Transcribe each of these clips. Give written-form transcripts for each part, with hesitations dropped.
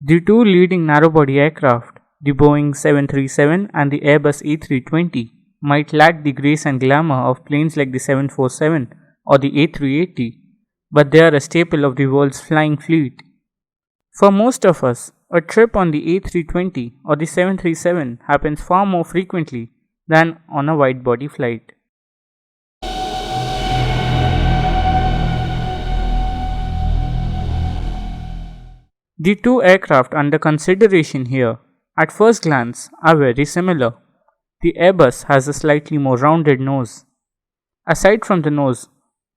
The two leading narrowbody aircraft, the Boeing 737 and the Airbus A320, might lack the grace and glamour of planes like the 747 or the A380, but they are a staple of the world's flying fleet. For most of us, a trip on the A320 or the 737 happens far more frequently than on a wide-body flight. The two aircraft under consideration here, at first glance, are very similar. The Airbus has a slightly more rounded nose. Aside from the nose,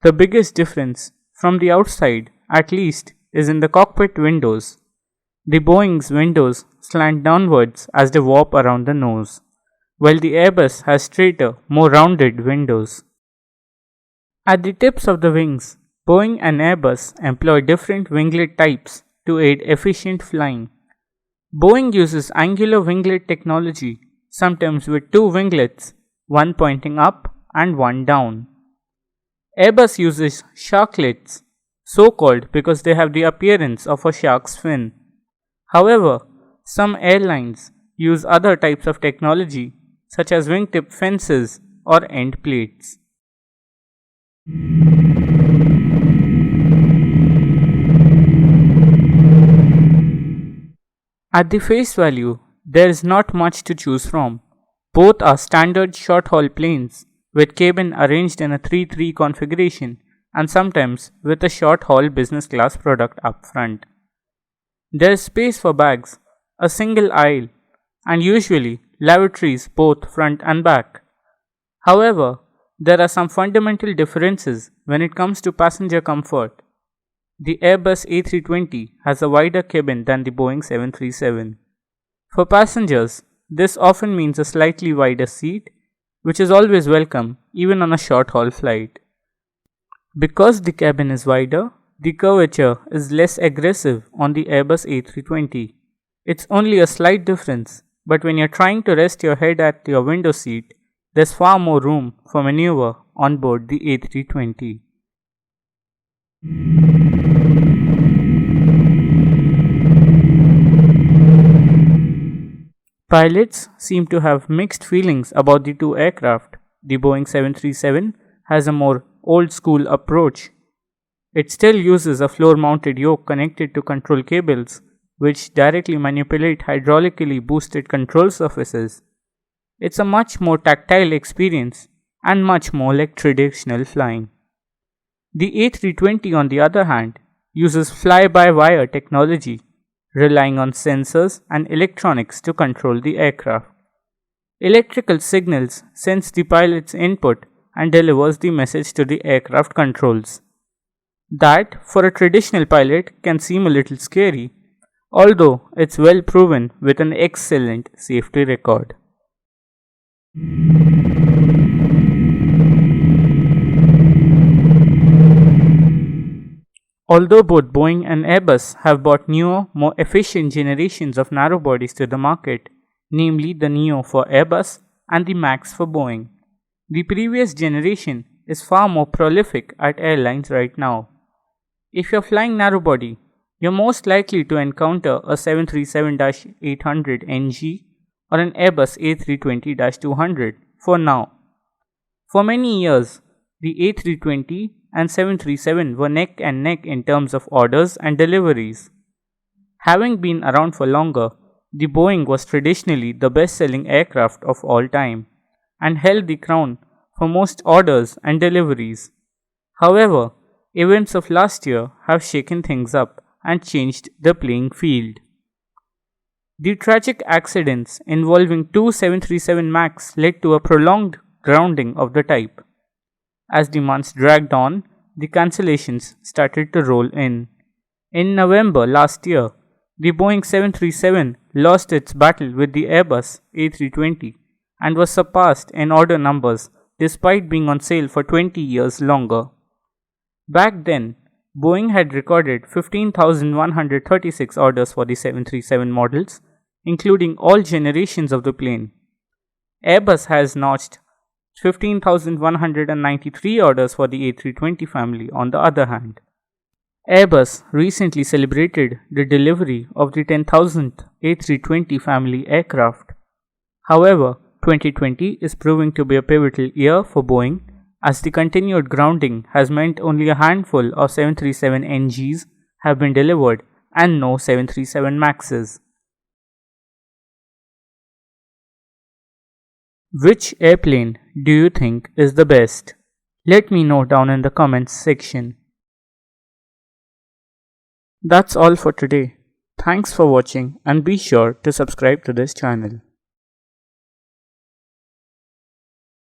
the biggest difference, from the outside at least, is in the cockpit windows. The Boeing's windows slant downwards as they warp around the nose, while the Airbus has straighter, more rounded windows. At the tips of the wings, Boeing and Airbus employ different winglet types to aid efficient flying. Boeing uses angular winglet technology, sometimes with two winglets, one pointing up and one down. Airbus uses sharklets, so called because they have the appearance of a shark's fin. However, some airlines use other types of technology such as wingtip fences or end plates. At the face value, there is not much to choose from. Both are standard short-haul planes with cabin arranged in a 3-3 configuration and sometimes with a short-haul business class product up front. There is space for bags, a single aisle, and usually lavatories both front and back. However, there are some fundamental differences when it comes to passenger comfort. The Airbus A320 has a wider cabin than the Boeing 737. For passengers, this often means a slightly wider seat, which is always welcome even on a short-haul flight. Because the cabin is wider, the curvature is less aggressive on the Airbus A320. It's only a slight difference, but when you're trying to rest your head at your window seat, there's far more room for maneuver on board the A320. Pilots seem to have mixed feelings about the two aircraft. The Boeing 737 has a more old-school approach. It still uses a floor-mounted yoke connected to control cables, which directly manipulate hydraulically boosted control surfaces. It's a much more tactile experience and much more like traditional flying. The A320, on the other hand, uses fly-by-wire technology, relying on sensors and electronics to control the aircraft. Electrical signals sense the pilot's input and delivers the message to the aircraft controls. That, for a traditional pilot, can seem a little scary, although it's well proven with an excellent safety record. Although both Boeing and Airbus have brought newer, more efficient generations of narrowbodies to the market, namely the Neo for Airbus and the Max for Boeing, the previous generation is far more prolific at airlines right now. If you're flying narrowbody, you're most likely to encounter a 737-800 NG or an Airbus A320-200 for now. For many years, the A320 and 737 were neck and neck in terms of orders and deliveries. Having been around for longer, the Boeing was traditionally the best-selling aircraft of all time and held the crown for most orders and deliveries. However, events of last year have shaken things up and changed the playing field. The tragic accidents involving two 737 MAX led to a prolonged grounding of the type. As the months dragged on, the cancellations started to roll in. In November last year, the Boeing 737 lost its battle with the Airbus A320 and was surpassed in order numbers despite being on sale for 20 years longer. Back then, Boeing had recorded 15,136 orders for the 737 models, including all generations of the plane. Airbus has notched 15,193 orders for the A320 family on the other hand. Airbus recently celebrated the delivery of the 10,000th A320 family aircraft. However, 2020 is proving to be a pivotal year for Boeing as the continued grounding has meant only a handful of 737 NGs have been delivered and no 737 MAXs. Which airplane do you think is the best? Let me know down in the comments section. That's all for today. Thanks for watching and be sure to subscribe to this channel.